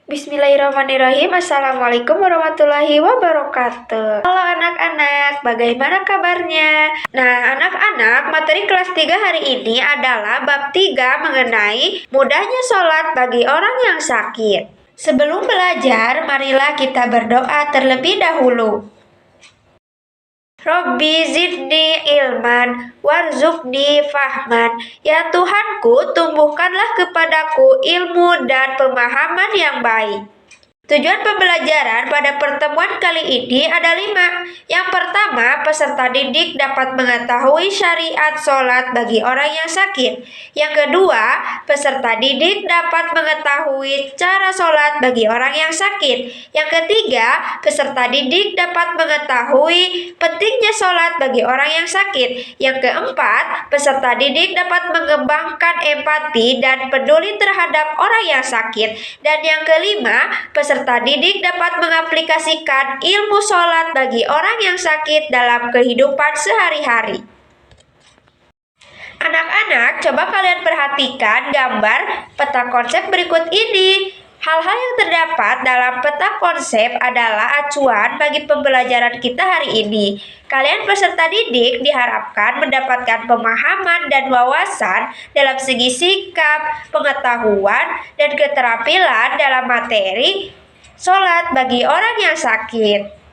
Bismillahirrahmanirrahim. Assalamualaikum warahmatullahi wabarakatuh. Halo anak-anak, bagaimana kabarnya? Nah anak-anak, materi kelas 3 hari ini adalah bab 3 mengenai mudahnya sholat bagi orang yang sakit. Sebelum belajar, marilah kita berdoa terlebih dahulu. Robbi zidni ilman warzuqni fahman. Ya Tuhanku, tumbuhkanlah kepadaku ilmu dan pemahaman yang baik. Tujuan pembelajaran pada pertemuan kali ini ada 5. Yang pertama, peserta didik dapat mengetahui syariat sholat bagi orang yang sakit. Yang kedua, peserta didik dapat mengetahui cara sholat bagi orang yang sakit. Yang ketiga, peserta didik dapat mengetahui pentingnya sholat bagi orang yang sakit. Yang keempat, peserta didik dapat mengembangkan empati dan peduli terhadap orang yang sakit. Dan yang kelima, peserta didik dapat mengaplikasikan ilmu sholat bagi orang yang sakit dalam kehidupan sehari-hari. Anak-anak, coba kalian perhatikan gambar peta konsep berikut ini. Hal-hal yang terdapat dalam peta konsep adalah acuan bagi pembelajaran kita hari ini. Kalian peserta didik diharapkan mendapatkan pemahaman dan wawasan dalam segi sikap, pengetahuan, dan keterampilan dalam materi sholat bagi orang yang sakit.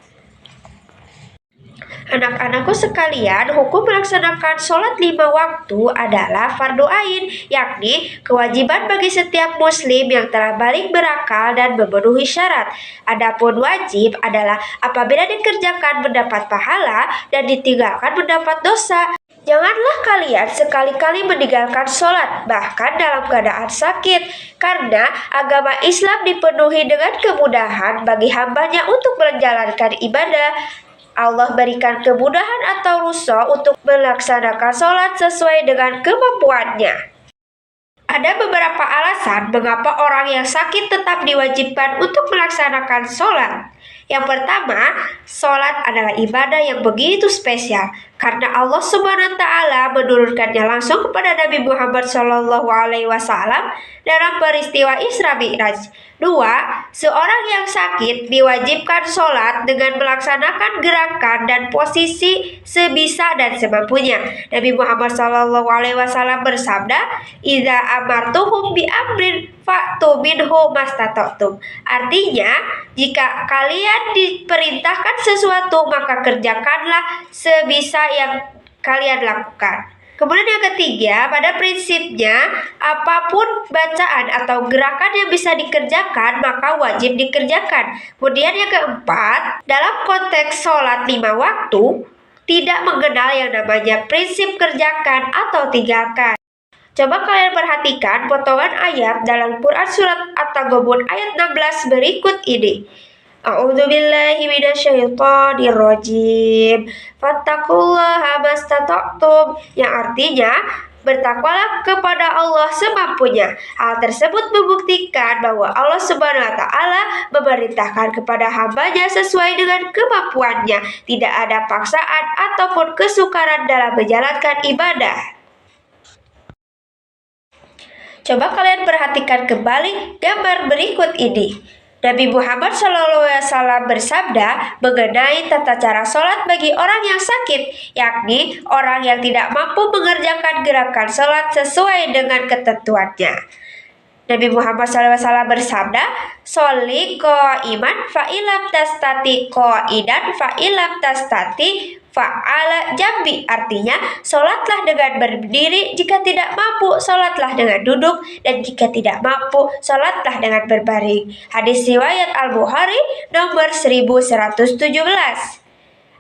Anak-anakku sekalian, hukum melaksanakan sholat 5 waktu adalah fardu ain, yakni kewajiban bagi setiap muslim yang telah balik berakal dan memenuhi syarat. Adapun wajib adalah apabila dikerjakan mendapat pahala dan ditinggalkan mendapat dosa. Janganlah kalian sekali-kali meninggalkan sholat, bahkan dalam keadaan sakit, karena agama Islam dipenuhi dengan kemudahan bagi hambanya untuk menjalankan ibadah. Allah berikan kemudahan atau rukhsah untuk melaksanakan sholat sesuai dengan kemampuannya. Ada beberapa alasan mengapa orang yang sakit tetap diwajibkan untuk melaksanakan sholat. Yang pertama, sholat adalah ibadah yang begitu spesial karena Allah Subhanahu wa Ta'ala menurunkannya langsung kepada Nabi Muhammad SAW dalam peristiwa Isra Mi'raj. 2. Seorang yang sakit diwajibkan sholat dengan melaksanakan gerakan dan posisi sebisa dan semampunya. Nabi Muhammad SAW bersabda, "Idza amartuhum bi amrin fa'tu minhu mastata'tum." Artinya, jika kalian diperintahkan sesuatu, maka kerjakanlah sebisa yang kalian lakukan. Kemudian yang ketiga, pada prinsipnya, apapun bacaan atau gerakan yang bisa dikerjakan, maka wajib dikerjakan. Kemudian yang keempat, dalam konteks sholat 5 waktu, tidak mengenal yang namanya prinsip kerjakan atau tinggalkan. Coba kalian perhatikan potongan ayat dalam Quran Surat At-Taghabun ayat 16 berikut ini. A'udzubillahi minasyaitonirrajim. Fattaqullaha mastata'tum, yang artinya bertakwalah kepada Allah semampunya. Hal tersebut membuktikan bahwa Allah Subhanahu wa Ta'ala memerintahkan kepada hambanya sesuai dengan kemampuannya. Tidak ada paksaan ataupun kesukaran dalam menjalankan ibadah. Coba kalian perhatikan kembali gambar berikut ini. Nabi Muhammad SAW bersabda mengenai tata cara sholat bagi orang yang sakit, yakni orang yang tidak mampu mengerjakan gerakan sholat sesuai dengan ketentuannya. Nabi Muhammad SAW bersabda, "Sholli qa'iman fa'ilam tastati qa'idan fa'ilam tastati fa'ala jambi." Artinya, sholatlah dengan berdiri, jika tidak mampu, sholatlah dengan duduk, dan jika tidak mampu, sholatlah dengan berbaring. Hadis riwayat Al-Bukhari nomor 1117.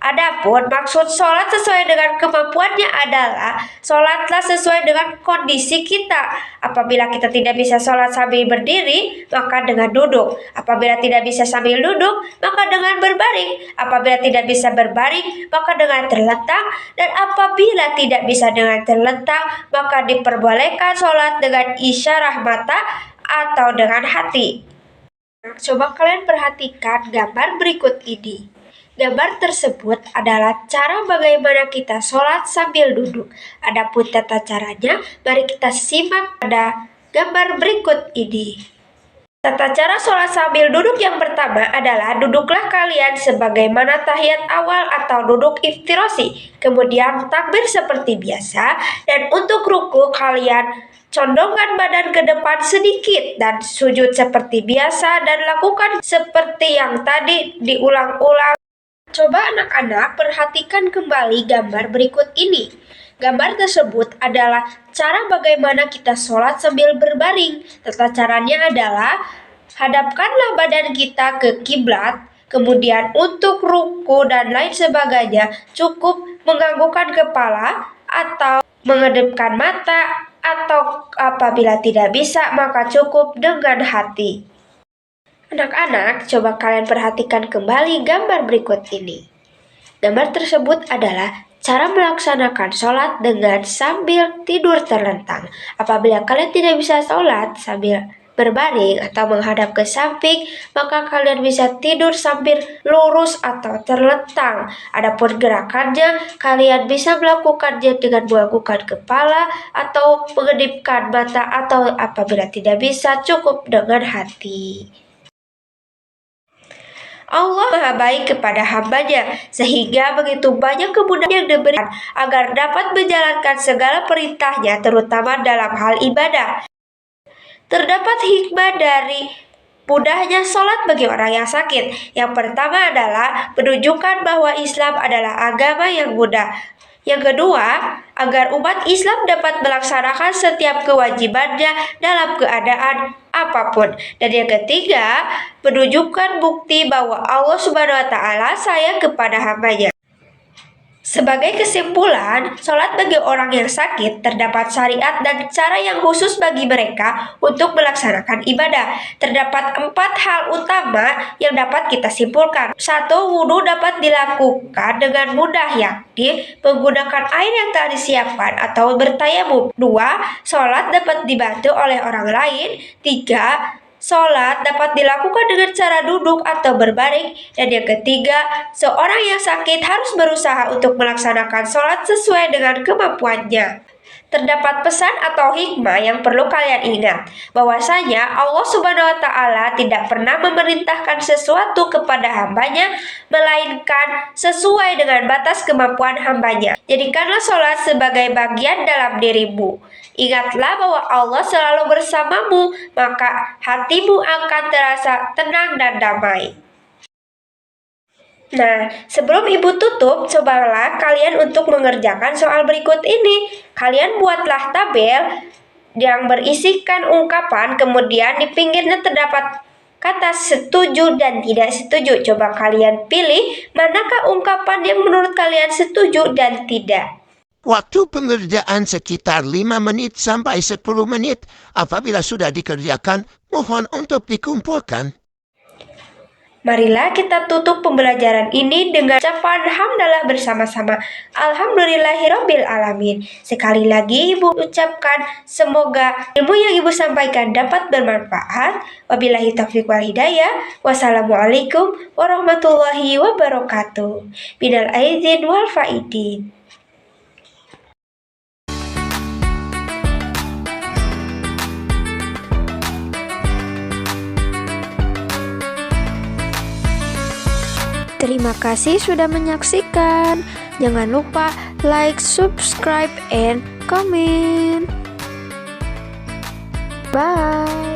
Adapun maksud sholat sesuai dengan kemampuannya adalah sholatlah sesuai dengan kondisi kita. Apabila kita tidak bisa sholat sambil berdiri, maka dengan duduk. Apabila tidak bisa sambil duduk, maka dengan berbaring. Apabila tidak bisa berbaring, maka dengan terlentang. Dan apabila tidak bisa dengan terlentang, maka diperbolehkan sholat dengan isyarah mata atau dengan hati. Coba kalian perhatikan gambar berikut ini. Gambar tersebut adalah cara bagaimana kita sholat sambil duduk. Adapun tata caranya, mari kita simak pada gambar berikut ini. Tata cara sholat sambil duduk yang pertama adalah duduklah kalian sebagaimana tahiyat awal atau duduk iftirosi. Kemudian takbir seperti biasa, dan untuk ruku kalian condongkan badan ke depan sedikit dan sujud seperti biasa dan lakukan seperti yang tadi diulang-ulang. Coba anak-anak perhatikan kembali gambar berikut ini. Gambar tersebut adalah cara bagaimana kita sholat sambil berbaring. Tata caranya adalah hadapkanlah badan kita ke kiblat, kemudian untuk ruku dan lain sebagainya cukup menganggukkan kepala atau mengedipkan mata, atau apabila tidak bisa maka cukup dengan hati. Anak-anak, coba kalian perhatikan kembali gambar berikut ini. Gambar tersebut adalah cara melaksanakan sholat dengan sambil tidur terlentang. Apabila kalian tidak bisa sholat sambil berbaring atau menghadap ke samping, maka kalian bisa tidur sambil lurus atau terlentang. Adapun gerakannya, kalian bisa melakukannya dengan menganggukkan kepala atau mengedipkan mata, atau apabila tidak bisa cukup dengan hati. Allah Maha Baik kepada hambanya, sehingga begitu banyak kemudahan yang diberikan agar dapat menjalankan segala perintahnya, terutama dalam hal ibadah. Terdapat hikmah dari mudahnya sholat bagi orang yang sakit. Yang pertama adalah menunjukkan bahwa Islam adalah agama yang mudah. Yang kedua, agar umat Islam dapat melaksanakan setiap kewajibannya dalam keadaan apapun. Dan yang ketiga, menunjukkan bukti bahwa Allah Subhanahu wa Ta'ala sayang kepada hambanya. Sebagai kesimpulan, sholat bagi orang yang sakit terdapat syariat dan cara yang khusus bagi mereka untuk melaksanakan ibadah. Terdapat 4 hal utama yang dapat kita simpulkan. 1. Wudhu dapat dilakukan dengan mudah, yakni menggunakan air yang telah disiapkan atau bertayamum. 2. Sholat dapat dibantu oleh orang lain. 3. Sholat dapat dilakukan dengan cara duduk atau berbaring. Dan yang ketiga, seorang yang sakit harus berusaha untuk melaksanakan sholat sesuai dengan kemampuannya. Terdapat pesan atau hikmah yang perlu kalian ingat, bahwasanya Allah Subhanahu wa Ta'ala tidak pernah memerintahkan sesuatu kepada hambanya, melainkan sesuai dengan batas kemampuan hambanya. Jadikanlah sholat sebagai bagian dalam dirimu. Ingatlah bahwa Allah selalu bersamamu, maka hatimu akan terasa tenang dan damai. Nah, sebelum ibu tutup, cobalah kalian untuk mengerjakan soal berikut ini. Kalian buatlah tabel yang berisikan ungkapan, kemudian di pinggirnya terdapat kata setuju dan tidak setuju. Coba kalian pilih manakah ungkapan yang menurut kalian setuju dan tidak. Waktu pengerjaan sekitar 5 menit sampai 10 menit. Apabila sudah dikerjakan, mohon untuk dikumpulkan. Marilah kita tutup pembelajaran ini dengan ucapan hamdalah bersama-sama. Alhamdulillahirabbil alamin. Sekali lagi ibu ucapkan semoga ilmu yang ibu sampaikan dapat bermanfaat. Wabillahi taufiq wal hidayah. Wassalamualaikum warahmatullahi wabarakatuh. Minal aidin wal faidin. Terima kasih sudah menyaksikan. Jangan lupa like, subscribe, and comment. Bye.